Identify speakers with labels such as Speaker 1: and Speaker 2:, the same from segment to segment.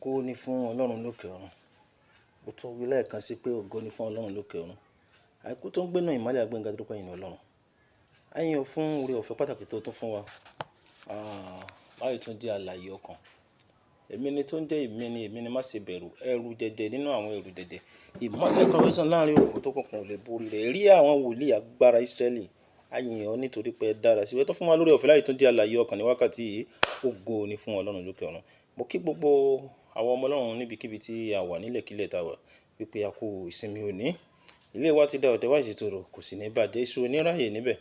Speaker 1: Ògo ni fún Ọlọ́run lókè ọ̀run. Mo tún wí lẹ́ẹ̀kan sí pé ògo ni fún Ọlọ́run lókè ọ̀run. Àìkú tó ń gbénú ìmọ́lẹ̀ agbẹ́ngà dúpẹ́ yìn Ọlọ́run. A yìn ọ́ fún oore ọ̀fẹ́ pàtàkì tó tún fún wa. Báyìí tún jẹ́ àlàyé ọkàn. Èmi ni tó ń jẹ́ èmi ni má ṣe bẹ̀rù. Ẹ̀rù jẹ̀jẹ̀ nínú àwọn ẹ̀rù jẹ̀jẹ̀. Ìmọ́lẹ̀ kan wíṣàn láàrin òkùnkùn tó kọ̀ọ̀kan ò lè borí rẹ̀. Rí àwọn wòlíì agbára Ísírẹ́lì. A yìn ọ́ nítorí pé ẹ dára sí. Ẹ tó fún wa lórí ọ̀fẹ́ láyìí tún jẹ́ àlàyé ọkàn ní wákàtí yìí. Ògo ni fún Ọlọ́run lókè ọ̀run. Mo kí gbogbo àwọn ọmọ Ọlọ́run níbikíbi tí a wà nílẹ̀kílẹ̀ tá wà wípé a kú ìsinmi òní. Ilé wa ti dá ọ̀dẹ̀ wá ìṣètòrò kò sì ní bàjẹ́ iṣu oníráyè níbẹ̀.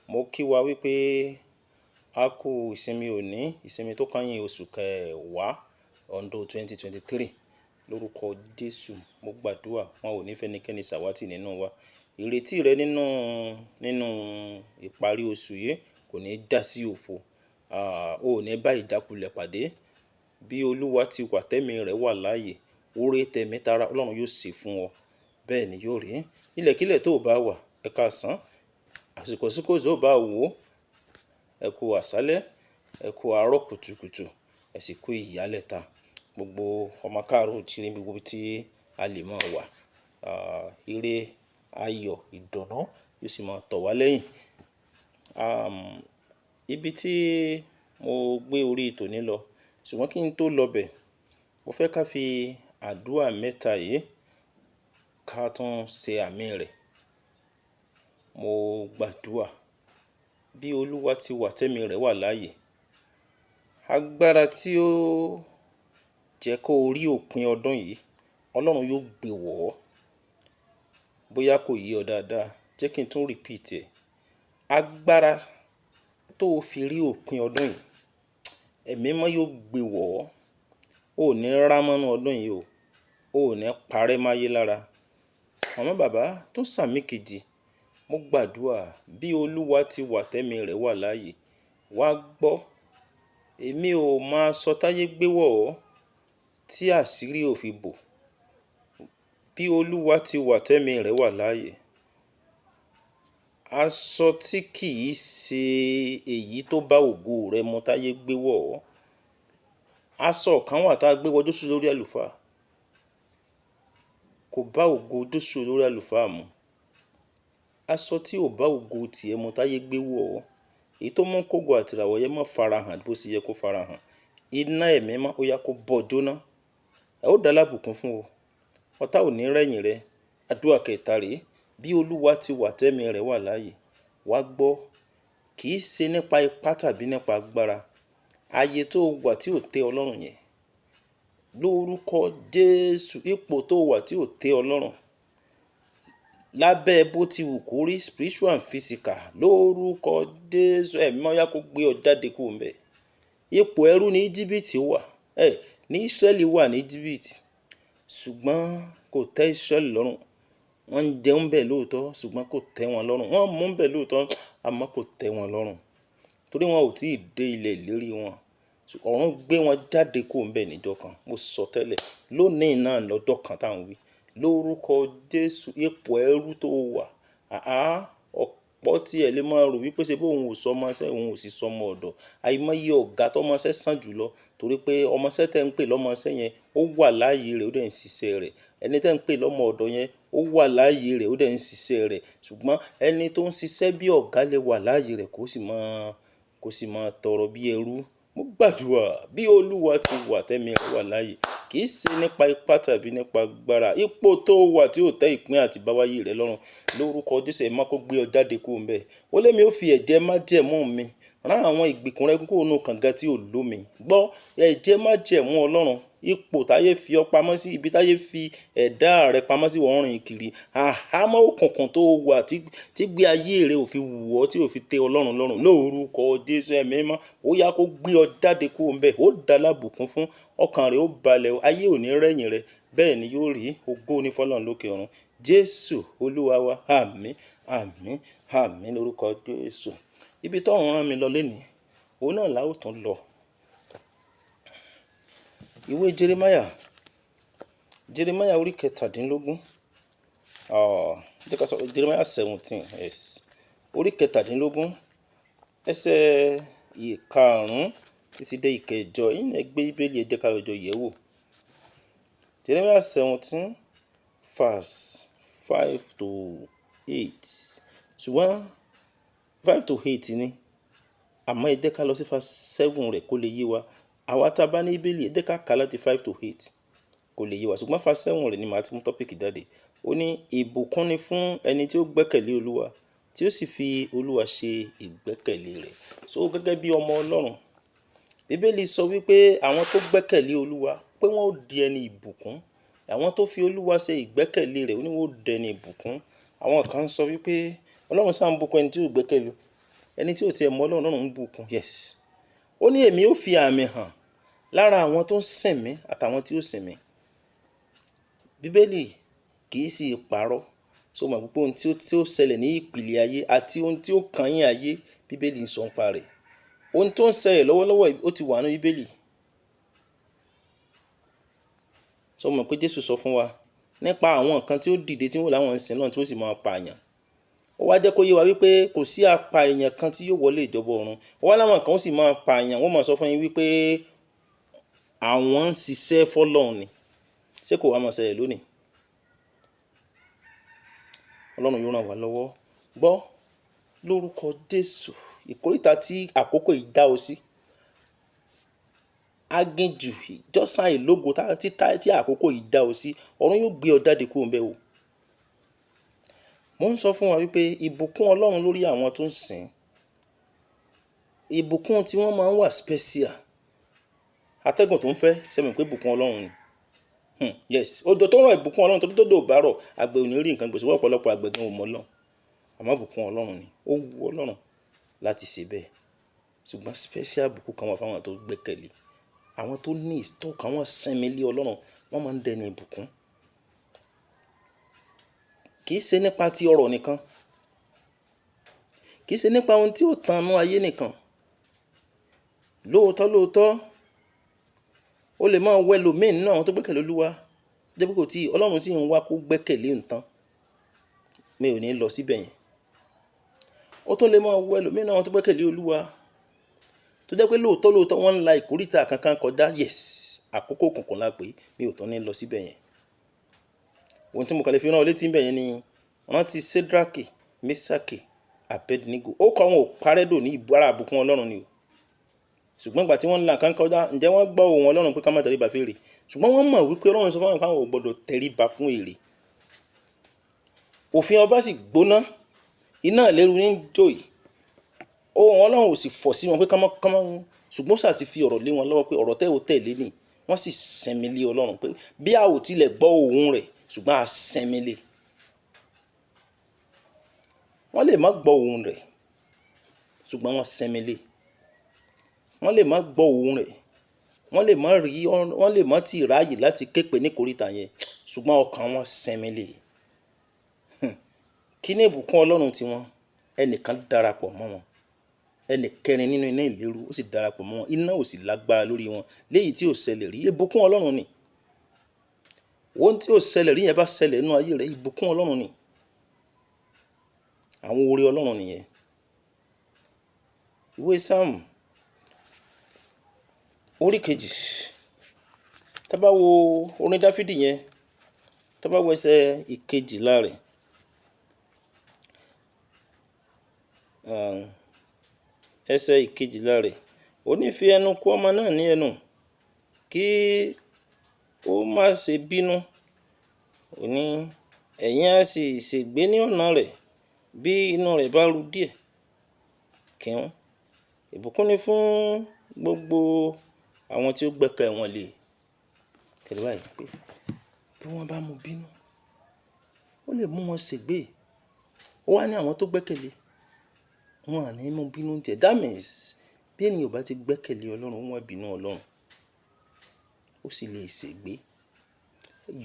Speaker 1: Mo kí wa wípé a kú ìsinmi òní, ìsinmi tó kányìn oṣù kẹwàá ọdún 2023. Lórúkọ Jésù mo gbàdúrà wọn ò ní fẹ́nikẹ́ni ṣàwátì nínú wa. Ìrètí rẹ nínú ìparí oṣù yìí kò ní já sí òfo. O ò ní bá ìjákulẹ̀ pàdé. Bí Olúwa ti wà tẹ́mi rẹ̀ wà láàyè, oore tẹ̀mí tara Ọlọ́run yóò ṣe fún ọ. Bẹ́ẹ̀ ni yóò rí. Ilẹ̀kílẹ̀ tó bá wà, ẹ káàsán. Àsìkò tó bá wò, ẹ kú àṣálẹ́, ẹ kú àárọ̀ kùtùkùtù, ẹ sì kú ìyálẹ̀ta. Gbogbo ọmọ káàárọ̀ oòjíire gbogbo tí a lè máa wà. Ire, ayọ̀, ìdùnnú yóò sì máa tọ̀ wá lẹ́yìn. Ibi tí mo gbé orí tòní lọ, ṣùgbọ́n kí n tó lọ bẹ̀, mo fẹ́ ká fi àdúrà mẹ́ta yìí ká tún ṣe àmì rẹ̀. Mo gbàdúrà bí Olúwa ti wà tẹ́mi rẹ̀ wà láàyè. Agbára tí ó jẹ́ kó rí òpin ọdún yìí, Ọlọ́run yóò gbé wọ̀ ọ́. Bóyá kò yé ọ dáadáa, jẹ́ kí n tún repeat ẹ̀. Agbára tó fi rí òpin ọdún yìí, ẹ̀mí mímọ́ yóò gbé wọ̀ ọ́. O ò ní rá mọ́nú ọdún yìí o. O ò ní parẹ́ máyé lára. Àmọ́ bàbá tó sàmì kejì, mo gbàdúrà bí Olúwa ti wà tẹ́mi rẹ̀ wà láàyè. Wá gbọ́, èmi ò máa sọ táyé gbé wọ̀ ọ́ tí àṣírí ò fi bò. Bí Olúwa ti wà tẹ́mi rẹ̀ wà láàyè. Aṣọ tí kì í ṣe èyí tó bá ògo rẹ mu táyé gbé wọ̀ ọ́. Aṣọ kan wà tá a gbé wọ Jósù lórí àlùfáà. Kò bá ògo Jósù lórí àlùfáà mu. Aṣọ tí ò bá ògo tiẹ̀ mu táyé gbé wọ̀ ọ́. Èyí tó mú kógo àtìràwọ̀ yẹn má farahàn bó ṣe yẹ kó farahàn. Iná ẹ̀mí mímọ́ ó yá kó bọ́ jóná. Ẹ ó dá lábùkún fún o. Ọ̀tá ò ní rẹ́yìn rẹ. Àdúrà kẹta rèé. Bí Olúwa ti wà tẹ́mi rẹ̀ wà láàyè. Wá gbọ́, kì í ṣe nípa ipá tàbí nípa agbára. Ayé tó wà tí ò tẹ́ Ọlọ́run yẹn. Lórúkọ Jésù, ipò tó wà tí ò tẹ́ Ọlọ́run. Lábẹ́ bó ti wù kó rí spiritual and physical. Lórúkọ Jésù, ẹ̀mí mímọ́ yá kó gbé ọ jáde kúrò ńbẹ̀. Ipò ẹrú ní Íjíbítì wà. Ní Ísírẹ́lì wà ní Íjíbítì. Ṣùgbọ́n kò tẹ́ Ísírẹ́lì lọ́rùn. Wọ́n ń jẹun bẹ̀ lóòótọ́ ṣùgbọ́n kò tẹ́ wọn lọ́rùn. Wọ́n mú bẹ̀ lóòótọ́ àmọ́ kò tẹ́ wọn lọ́rùn. Torí wọn ò tí ì dé ilẹ̀ ìlérí wọn. Ọ̀run gbé wọn jáde kúrò ńbẹ̀ níjọ́ kan. Mo sọ tẹ́lẹ̀ lónìí náà lọ́jọ́ kan tá à ń wí. Lórúkọ Jésù, ipò ẹrú tó wà. Ọ̀pọ̀ tí ẹ lè máa rò wípé ṣe bí òun ò sọ ọmọṣẹ́, òun ò sì sọ ọmọ ọ̀dọ̀. Àìmọye ọ̀gá tó ọmọṣẹ́ sàn jùlọ. Torí pé ọmọṣẹ́ tẹ́ ń pè lọ́mọṣẹ́ yẹn ó wà láàyè rẹ̀ ó dẹ̀ ń ṣiṣẹ́ rẹ̀. Ẹni tẹ́ ń pè lọ́mọ ọ̀dọ̀ yẹn ó wà láàyè rẹ̀ ó dẹ̀ ń ṣiṣẹ́ rẹ̀. Ṣùgbọ́n ẹni tó ń ṣiṣẹ́ bí ọ̀gá lè wà láàyè rẹ̀ kó sì máa tọrọ bí ẹrú. Mo gbàdúrà bí Olúwa ti wà tẹ́mi rẹ̀ wà láàyè. Kì í ṣe nípa ipá tàbí nípa agbára. Ipò tó wà tí ò tẹ́ ìpín àti báwáyé rẹ̀ lọ́rùn. Lórúkọ Jésù ẹ má kó gbé ọ jáde kúrò ńbẹ̀. Ó lé mi ó fi ẹ̀jẹ̀ májẹ̀mú mi rán àwọn ìgbèkùn rẹ kúrò nínú kànga tí ò lómi. Gbọ́ ẹ̀jẹ̀ májẹ̀mú Ọlọ́run. Ipò táyé fi ọ pamọ́ sí, ibi táyé fi ẹ̀dá rẹ pamọ́ sí wọ́n rìn kiri. Àhámọ́ òkùnkùn tó wà tí gbé ayé rẹ ò fi wù ọ́ tí ò fi tẹ́ Ọlọ́run lọ́rùn. Lórúkọ Jésù ẹ̀mí mímọ́ ó yá kó gbé ọ jáde kúrò ńbẹ̀. Ó dá lábùkún fún ọkàn rẹ ó balẹ̀. Ayé ò ní rẹ́yìn rẹ. Bẹ́ẹ̀ ni yóò rí. Ògo ni fún Ọlọ́run lókè ọ̀run. Jésù Olúwa wa. Àmín, àmín, àmín lórúkọ Jésù. Ibi tó ń rán mi lọ lénìí, òun náà la ó tún lọ. Ìwé Jeremáyà orí kẹtàdínlógún. Jẹ́ ká sọ Jeremáyà 17, yes. Orí kẹtàdínlógún, ẹsẹ̀ ìkarùn-ún títí dé ìkẹjọ. Yín ẹ gbé Bíbélì ẹ jẹ́ ká jọ yẹ̀ wò. Jeremiah 17 verse 5 to 8. Ṣùgbọ́n 5 to 8 ni, àmọ́ ẹ jẹ́ ká lọ sí verse 7 rẹ̀ kó lè yé wa. Àwa tá a bá ní Bíbélì, ẹ jẹ́ ká kà láti 5 to 8 kó lè yé wa. Ṣùgbọ́n verse 7 rẹ̀ ni màá ti mú tọ́pìkì jáde. Ó ní ìbùkún ni fún ẹni tí ó gbẹ́kẹ̀lé Olúwa, tí ó sì fi Olúwa ṣe ìgbẹ́kẹ̀lé rẹ̀. So gẹ́gẹ́ bí ọmọ Ọlọ́run, Bíbélì sọ wípé àwọn tó gbẹ́kẹ̀lé Olúwa pé wọ́n ó di ẹni ìbùkún. Àwọn tó fi Olúwa ṣe ìgbẹ́kẹ̀lé rẹ̀ ó ní wọ́n ó di ẹni ìbùkún. Àwọn kan sọ wípé Ọlọ́run ṣáà ń bùkún ẹni tí ò gbẹ́kẹ̀lé, ẹni tí ò tiẹ̀ mọ Ọlọ́run, Ọlọ́run ń bùkún. Yes. Ó ní èmi ó fi àmì hàn lára àwọn tó ń sìn mí àtàwọn tí ó sìn mí. Bíbélì kì í sì parọ́. So mọ̀ pé ohun tí ó ṣẹlẹ̀ ní ìpìlẹ̀ ayé àti ohun tí ó kányìn ayé, Bíbélì ń sọ nípa rẹ̀. Ohun tó ń ṣẹlẹ̀ lọ́wọ́lọ́wọ́ ó ti wà ní Bíbélì. So mọ̀ pé Jésù sọ fún wa nípa àwọn nǹkan tí ó dìde tí wọ́n láwọn ń sìn náà tí ó sì máa pa èèyàn. Ó wá jẹ́ kó yé wa wípé kò sí apààyàn kan tí yóò wọlé ìjọba ọ̀run. Ó wá láwọn kan ó sì máa pa èèyàn, wọ́n máa sọ fún yín wípé àwọn ń ṣiṣẹ́ fọ́lọ́run ni. Ṣé kò wá máa ṣẹlẹ̀ lónìí? Ọlọ́run yóò ràn wá lọ́wọ́. Gbọ́ lórúkọ Jésù, ìkóríta tí àkókò yìí dá ọ sí, aginjù ìjọsìn ìlógo tí àkókò yìí dá ọ sí, ọ̀run yóò gbé ọ jáde kúrò ńbẹ̀ o. Mo ń sọ fún wa wípé ìbùkún Ọlọ́run lórí àwọn tó ń sìn, ìbùkún tí wọ́n máa ń wà special. Atẹ́gùn tó ń fẹ́ sẹ́mi pé ìbùkún Ọlọ́run ni. Yes. Odò tó rọ̀ ìbùkún Ọlọ́run, tó dò bá rọ̀ àgbẹ̀ ò ní rí nǹkan gbèsè. Ọ̀pọ̀lọpọ̀ àgbẹ̀ gan ò mọ Ọlọ́run, àmọ́ ìbùkún Ọlọ́run ni. Ó wu Ọlọ́run láti ṣe bẹ́ẹ̀. Ṣùgbọ́n special ìbùkún kan wà fún àwọn tó gbẹ́kẹ̀lé. Àwọn tó ní ìtọ́ka wọn sinmi lé Ọlọ́run, wọ́n máa ń dẹni ìbùkún. Kì í ṣe nípa ti ọrọ̀ nìkan, kì í ṣe nípa ohun tí ó tanú ayé nìkan. Lóòótọ́ ó lè máa wọ ẹlòmíì nínú àwọn tó gbẹ́kẹ̀lé Olúwa jẹ́ pé kò tí Ọlọ́run tí ń wá kó gbẹ́kẹ̀lé nǹkan. Mi ò ní lọ síbẹ̀ yẹn. Ó tó lè máa wọ ẹlòmíì nínú àwọn tó gbẹ́kẹ̀lé Olúwa tó jẹ́ pé lóòótọ́ wọ́n ń la ìkóríta kankan kọjá. Yes, àkókò òkùnkùn la pé, mi ò tán ní lọ síbẹ̀ yẹn. Ohun tí mo kàn lè fi rán ọ létí ńbẹ̀ yẹn ni rántí Sédrákì, Méṣákì, Abédínígò. Ó kọ́ wọn ò parẹ́ dò ní ara àbùkún Ọlọ́run ni o. Ṣùgbọ́n ìgbà tí wọ́n ń la nǹkan kọjá, ǹjẹ́ wọ́n gbọ́ ohùn Ọlọ́run pé ká má tẹríba fún ère? Ṣùgbọ́n wọ́n mọ̀ wípé Ọlọ́run sọ fún wọn pé àwọn ò gbọdọ̀ tẹríba fún ère. Òfin ọba sì gbóná, iná ìléru ní jó yìí. Ohùn Ọlọ́run ò sì fọ̀ sí wọn pé kán mọ́, ṣùgbọ́n ṣáà ti fi ọ̀rọ̀ lé wọn lọ́wọ́ pé ọ̀rọ̀ tẹ́ ò tẹ̀lé ni. Wọ́n sì sinmi lé Ọlọ́run pé bí a ò tilẹ̀ gbọ́ ohùn rẹ̀, ṣùgbọ́n a sinmi lé. Wọ́n lè má gbọ́ ohùn rẹ̀, ṣùgbọ́n wọ́n sinmi lé. Wọ́n lè má gbọ́ ohùn rẹ̀, wọ́n lè má tí ì ráàyè láti képe ní ìkóríta yẹn, ṣùgbọ́n ọkàn wọn sinmi lé. Kí ni ìbùkún Ọlọ́run tiwọn? Ẹnìkan darapọ̀ mọ́ wọn. Ẹnì kẹrin nínú iná ìléru ó sì darapọ̀ mọ́ wọn. Iná ò sì lágbára lórí wọn léyìí tí ò ṣẹlẹ̀ rí. Ìbùkún Ọlọ́run ni. Ohun tí ò ṣẹlẹ̀ rí yẹn bá ṣẹlẹ̀ nínú ayé rẹ̀, ìbùkún Ọlọ́run ni. Àwọn oore Ọlọ́run nìyẹn. Ìwé Sáàmù orí 2. Tá bá wo orin Dáfídì yẹn, tá bá wo ẹsẹ̀ 12 rẹ̀. Ẹsẹ̀ 12 rẹ̀. Ó ní fi ẹnu kò ọmọ náà ní ẹnu, kí ó má ṣe bínú. Ó ní ẹ̀yin á sì ṣègbé ní ọ̀nà rẹ̀ bí inú rẹ̀ bá ru díẹ̀. Kìín. Ìbùkún ni fún gbogbo àwọn tí ó gbẹ́kẹ̀ wọn lé. Kẹ̀lẹ́ báyìí pé bí wọ́n bá mú bínú, ó lè mú wọn ṣègbé. Ó wá ní àwọn tó gbẹ́kẹ̀lé wọn à ní mú bínú tiẹ̀. That means bí ènìyàn ò bá ti gbẹ́kẹ̀lé Ọlọ́run, wọ́n bínú Ọlọ́run, ó sì lè ṣègbé.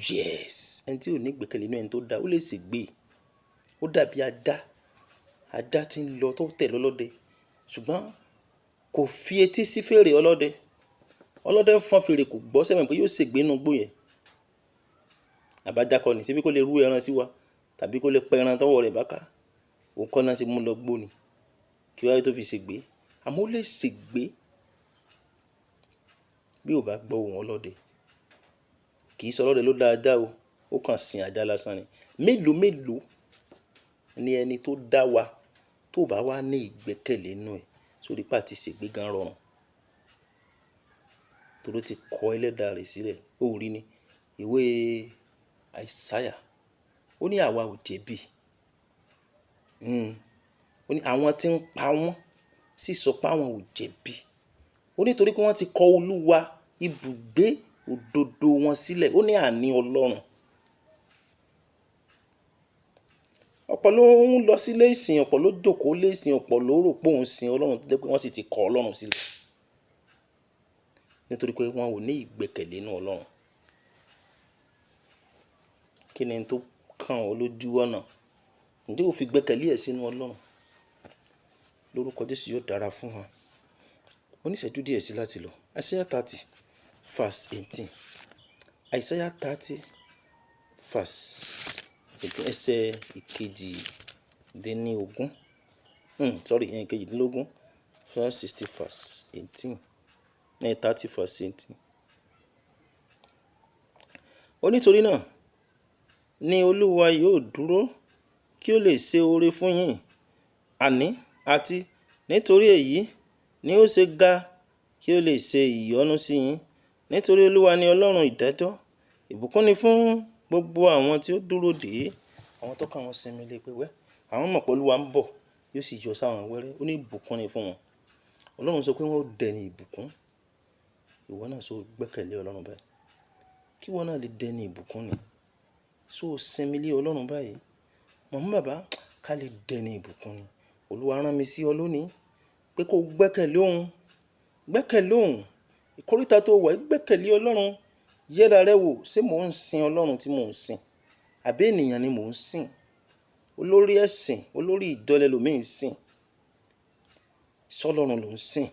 Speaker 1: Yes, ẹni tí ò ní gbẹ́kẹ̀lé inú ẹni tó dá, ó lè ṣègbé. Ó dàbí ajá tí ń lọ tó tẹ̀ lọ́lọ́dẹ, ṣùgbọ́n kò fi etí sí fèrè ọlọ́dẹ. Ọlọ́dẹ ń fọ́n fèrè kò gbọ́, sẹ́mi pé yóò ṣègbé inú igbó yẹn. Àbájá kọ́ ni, ṣebí kó lè rú ẹran sí wa tàbí kó lè pa ẹran tọ́wọ́ rẹ̀ bá ká. Òun kọ́ náà ti mú lọ gbó ni, kí wáyé tó fi ṣègbé. Àmọ́ ó lè ṣègbé bí ò bá gbọ́ ohùn ọlọ́dẹ. kì í sọ ọlọ́dẹ ló dá ajá o, ó kàn sin ajá lásán ni. Mélòó mélòó ni ẹni tó dá wa tó bá wá ní ìgbẹ́kẹ̀lé nínú ẹ̀, sórí pé àti ṣègbé gan rọrùn torí ó ti kọ ẹlẹ́dàá rẹ̀ sílẹ̀. Ó rí ni ìwé Àìsáyà, ó ní àwa ò jẹ̀bi, ó ní àwọn tí ń pa wọ́n sì sọ pé àwọn ò jẹ̀bi, ó ní torí pé wọ́n ti kọ Olúwa ibùgbé òdodo wọn sílẹ̀, ó ní àní Ọlọ́run. Ọ̀pọ̀ ló ń lọ sílé ìsìn, ọ̀pọ̀ ló jókòó lé ìsìn, ọ̀pọ̀ ló rò pé òun sin Ọlọ́run tó jẹ́ pé wọ́n sì ti kọ Ọlọ́run sílẹ̀ nítorí pé wọn ò ní ìgbẹ́kẹ̀lé nínú Ọlọ́run. Kí ni tó kàn ọ́ lójú ọ̀nà? Ǹjẹ́ o fi gbẹ́kẹ̀lé ẹ̀ sínú Ọlọ́run? Lórúkọ Jésù yóò dára fún wa. Oníṣẹ́jú díẹ̀ sí láti lọ. Isaiah 30 verse 18. Isaiah 30 verse 18, ẹsẹ̀ ìkejìdínlógún. Ìkejìdínlógún. Verse 60 verse 18. 30 verse 18. Ó nítorí náà ni Olúwa yóò dúró kí ó lè ṣe oore fún yín, àti nítorí èyí ni ó ṣe ga kí ó lè ṣe ìyọ́nú sí yín. Nítorí Olúwa ni Ọlọ́run ìdájọ́, ìbùkún ni fún gbogbo àwọn tí ó dúró dè é. Àwọn tó kàn wọ́n sinmi lé pé àwọn mọ̀ pé Olúwa ń bọ̀, yóò sì yọ sáwọn wẹ́rẹ́. Ó ní ìbùkún ni fún wọn. Ọlọ́run sọ pé wọ́n ó dẹni ìbùkún. Ìwọ náà sọ gbẹ́kẹ̀lé Ọlọ́run báyìí kí ìwọ náà lè dẹni ìbùkún ni. So sinmi lé Ọlọ́run báyìí. Màmá bàbá, ká lè dẹni ìbùkún ni. Olúwa rán mi sí ọ lónìí pé kó gbẹ́kẹ̀lé òun. Gbẹ́kẹ̀lé òun. Ìkóríta tó wà, gbẹ́kẹ̀lé Ọlọ́run. Yẹra rẹ wò, ṣé mò ń sin Ọlọ́run tí mò ń sìn? Àbí ènìyàn ni mò ń sìn? Olórí ẹ̀sìn, olórí ìjọ lẹlòmíì ń sìn. Ṣọ́lọ́run ló ń sìn.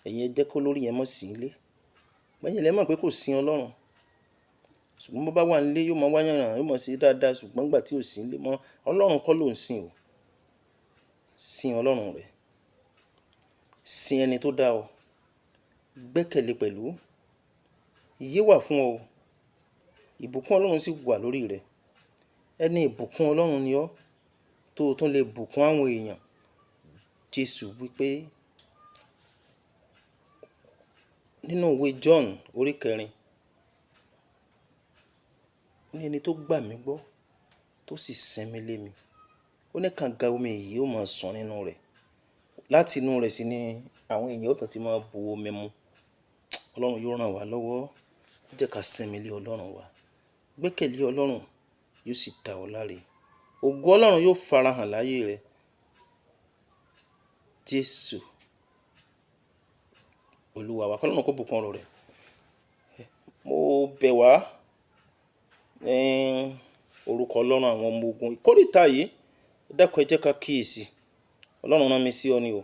Speaker 1: Ẹ̀yin ẹ jẹ́ kó lórí yẹn mọ́ sí ilé. Bẹ́yìn lẹ́ mọ̀ pé kò sin Ọlọ́run. Ṣùgbọ́n bó bá wà nílé yóò máa wáyàn ràn, yóò máa ṣe dáadáa, ṣùgbọ́n nígbà tí ò sí nílé mọ́, Ọlọ́run kọ́ ló ń sìn o. Sin Ọlọ́run rẹ̀. Sin ẹni tó dá ọ. Gbẹ́kẹ̀lé pẹ̀lú. Ìyè wà fún ọ. Ìbùkún Ọlọ́run sì wà lórí rẹ̀. Ẹni ìbùkún Ọlọ́run ni ọ́ tó tún lè bùkún àwọn èèyàn. Jésù wípé nínú ìwé John orí 4, ó ní ẹni tó gbà mí gbọ́ tó sì sinmi lé mi, ó ní kànga omi yìí ó máa sàn nínú rẹ̀. Láti inú rẹ̀ sì ni àwọn èèyàn ó tàn ti máa bu omi mu. Ọlọ́run yóò ràn wá lọ́wọ́. Jẹ́ ká sinmi lé Ọlọ́run wa. Gbẹ́kẹ̀lé Ọlọ́run, yóò sì dá ọ láre. Ògo Ọlọ́run yóò farahàn láyé rẹ. Jésù Olúwa wa. Ọlọ́run kó bùkún ọ̀rọ̀ rẹ̀. Mo bẹ̀ wá ní orúkọ Ọlọ́run àwọn ọmọ ogun. Ìkóríta yìí, ẹ dákun ẹ jẹ́ ká kíyèsí. Ọlọ́run rán mi sí ọ ni o.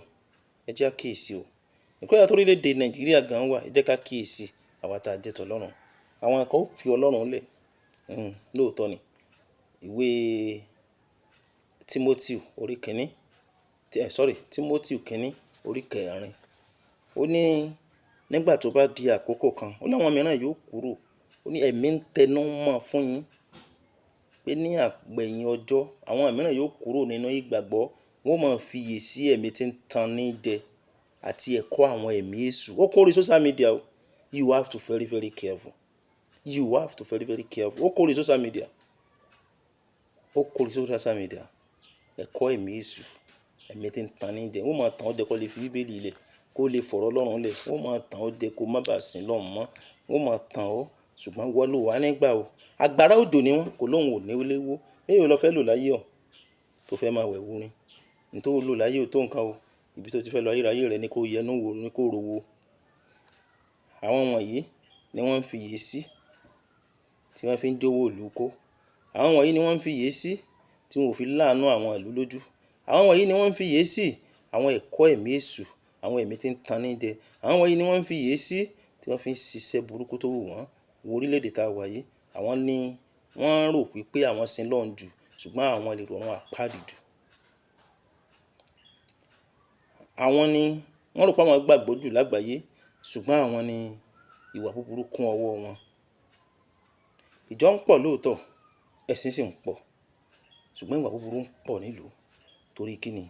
Speaker 1: Ẹ jẹ́ ká kíyèsí o. Ìkóríta torílẹ̀-èdè Nàìjíríà gan wà, ẹ jẹ́ ká kíyèsí àwa tá a jẹ́ tọlọ́run. Àwọn kan ó fi Ọlọ́run lẹ̀. Lóòótọ́ ni. Ìwé Timothy orí 1. Timothy 1 orí 4. Ó ní nígbà tó bá di àkókò kan, ó láwọn mìíràn yóò kúrò. Ó ní ẹ̀mí ń tẹnu mọ́ fún yín pé ní àgbẹ̀yìn ọjọ́ àwọn mìíràn yóò kúrò nínú ìgbàgbọ́. Wọ́n máa fiyè sí ẹ̀mí tí ń tan ní jẹ àti ẹ̀kọ́ àwọn ẹ̀mí èṣù. Ó kórè social media o. You have to very very careful. You have to very very careful. Ó kórè social media. Ó kórè social media. Ẹ̀kọ́ ẹ̀mí èṣù. Ẹ̀mí tí ń tan ní jẹ. Wọ́n máa tàn ọ́ jẹ kó lè fi Bíbélì ilẹ̀, kó lè fọ̀rọ̀ Ọlọ́run lẹ̀. Wọ́n máa tàn ọ́ jẹ kó má bàa sìn Ọlọ́run mọ́. Wọ́n máa tàn ọ́, ṣùgbọ́n wọ́n lò wá nígbà o. Agbára òjò ni wọ́n, kò lóhùn ò ní léwó. Mélòó lọ fẹ́ lò láyé ọ̀ tó fẹ́ máa wẹ̀ wúrin? Ní tó lò láyé ò tó nǹkan o. Ibi tó ti fẹ́ lọ ayérayé rẹ ni kó yẹnu wò, ni kó ro wo. Àwọn wọ̀nyí ni wọ́n ń fi yè sí, tí wọ́n fi ń jówó ìlú kó. Àwọn wọ̀nyí ni wọ́n ń fi yè sí, tí wọn ò fi láàánú àwọn ìlú lójú. Àwọn wọ̀nyí ni wọ́n ń fi yè sí àwọn ẹ̀kọ́ ẹ̀mí èṣù, àwọn ẹ̀mí tí ń tan ní jẹ. Àwọn wọ̀nyí ni wọ́n ń fi yè sí tí wọ́n fi ń ṣiṣẹ́ burúkú tó wù wọ́n. Wo orílẹ̀-èdè tá a wà yìí, àwọn ni wọ́n rò pé àwọn sin Ọlọ́run jù, ṣùgbọ́n àwọn lè rọrùn àpáàdì jù. Àwọn ni wọ́n rò pé àwọn gbàgbọ́ jù lágbàáyé, ṣùgbọ́n àwọn ni ìwà búburú kún ọwọ́ wọn. ìjọ ń pọ̀ lóòótọ́, ẹ̀sìn sì ń pọ̀, ṣùgbọ́n ìwà búburú ń pọ̀ nílùú. Torí kí ni?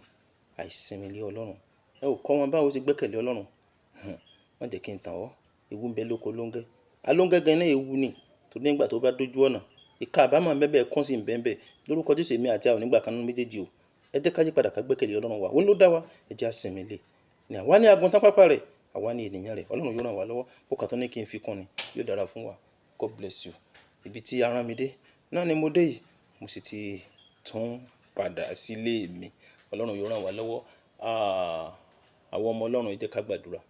Speaker 1: Àìsinmi lé Ọlọ́run. Ẹ ò kọ́ wọn báwo ṣe gbẹ́kẹ̀lé Ọlọ́run. Má jẹ́ kí n tàn ọ́, ewu ń bẹ lóko lóńgẹ́. Alóńgẹ́ gan náà ewu ni, torí nígbà tó bá dójú ọ̀nà, ìka àbámọ̀ bẹ́ẹ̀ kún sí bẹ́ẹ̀. Lórúkọ Jésù èmi àti àwọn nígbà kan nínú méjèèjì o. Ẹ jẹ́ ká yí padà ká gbẹ́kẹ̀lé Ọlọ́run wa. Òun ló dá wa, ẹ jẹ́ á sinmi lé. Ni àwa ní àgùntàn pápá rẹ̀, àwa ní ènìyàn rẹ̀. Ọlọ́run yóò ràn wá lọ́wọ́. Ó kà tó ní kí n fi kún ni, yóò dára fún wa. God bless you. Ibi tí a rán mi dé náà ni mo dé yìí, mo sì ti tún padà sílé mi. Ọlọ́run yóò ràn wá lọ́wọ́. Àwọn ọmọ Ọlọ́run, ẹ jẹ́ ká gbàdúrà.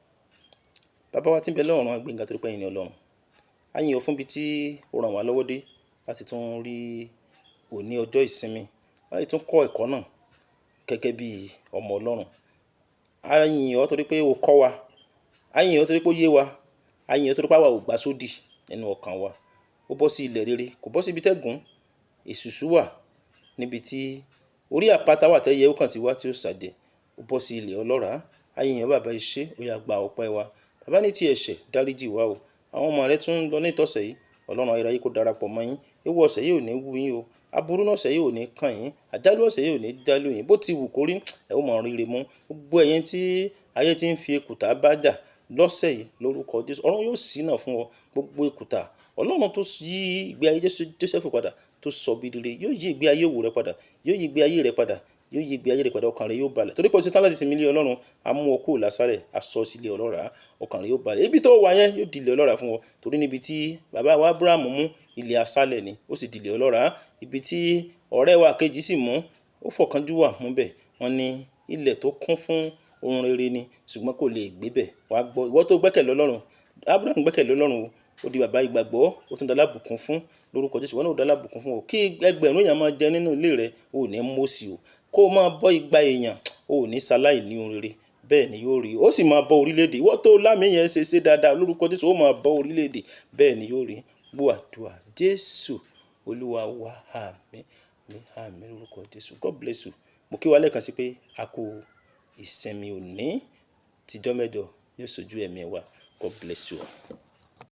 Speaker 1: Bàbá wa tí ń bẹ lọ́run, a gbé yín ga torí pé ẹ̀yin ni Ọlọ́run. A yìn ọ́ fún ibi tí ó ràn wá lọ́wọ́ dé láti tún rí òní ọjọ́ ìsinmi, láti tún kọ́ ẹ̀kọ́ náà gẹ́gẹ́ bí ọmọ Ọlọ́run. A yìn ọ́ torí pé o kọ́ wa. A yìn ọ́ torí pé ó yé wa. A yìn ọ́ torí pé àwa ò gbà sódì nínú ọkàn wa. Ó bọ́ sí ilẹ̀ rere, kò bọ́ sí ibi tẹ́gùn. Èṣùṣù wà níbi tí orí àpáta wà tẹ́yẹ ó kàn ti wá tí ó sàjẹ́. Ó bọ́ sí ilẹ̀ ọlọ́ràá. A yìn ọ́ bàbá, iṣẹ́ ó yá gba ọpẹ́ wa. Bàbá ní ti ẹ̀ṣẹ̀ dáríjì wa o. Àwọn ọmọ rẹ tún ń lọ ní ìtọ̀sẹ̀ yìí. Ọlọ́run ayérayé kó darapọ̀ mọ́ yín. Ewu ọ̀sẹ̀ yìí ò ní wú yín o. Aburú náà ọ̀sẹ̀ yìí ò ní kàn yín. Àjálù ọ̀sẹ̀ yìí ò ní dálù yín. Bó ti wù kó rí, ẹ ó mọ̀ rere mú. Gbogbo ẹ̀yin tí ayé ti ń fi èkùtà bá jà lọ́sẹ̀ yìí lórúkọ Jésù, Ọlọ́run yóò ṣínà fún ọ. Gbogbo èkùtà, Ọlọ́run tó yí ìgbé ayé Jósẹ́fù padà, tó sọ bí rere, yóò yí ìgbé ayé òwò rẹ padà, yóò yí ìgbé ayé rẹ padà, yóò yí ìgbé ayé rẹ padà, ọkàn rẹ yóò balẹ̀. Torí pé o ṣetán láti sinmi lé Ọlọ́run, a mú ọ kúrò lásàrẹ̀, a sọ sí ilé ọlọ́ràá, ọkàn rẹ yóò balẹ̀. Ibi tó wà yẹn yóò di ilé ọlọ́ràá fún ọ. Torí níbi tí bàbá wa Ábúráhámù mú, ilé aṣálẹ̀ ni, ó sì di ilé ọlọ́ràá. Ibi tí ọ̀rẹ́ wa kejì sì mú, ó fọkànjúwà mú bẹ̀. Wọ́n ní ilẹ̀ tó kún fún ohun rere ni, ṣùgbọ́n kò lè gbé bẹ̀. Wàá gbọ́, ìwọ tó gbẹ́kẹ̀lé Ọlọ́run, Ábúráhámù gbẹ́kẹ̀lé Ọlọ́run o. Ó di bàbá ìgbàgbọ́, ó tún dalábùkún fún lórúkọ Jésù. Wọ́n náà ó dalábùkún fún ọ. Kí ẹgbẹ̀rún èèyàn máa jẹ nínú ilé rẹ, o ò ní mọ̀ọ́sì o. Kó o máa bọ́ igba èèyàn, o ò ní ṣaláì ní ohun rere. Bẹ́ẹ̀ ni yóò rí. Ó sì máa bọ́ orílẹ̀-èdè. Ìwọ tó lámì yẹn ṣe dáadáa lórúkọ Jésù, ó máa bọ́ orílẹ̀-èdè. Bẹ́ẹ̀ ni yóò rí. Gbọ́ àdúrà Jésù Olúwa wa. Àmín. Àmín lórúkọ Jésù. God bless you. Mo kí wa lẹ́ẹ̀kan sí pé a kú ìsinmi òní. Tìjọ́ mẹ́jọ yóò ṣojú ẹ̀mí wa. God bless you.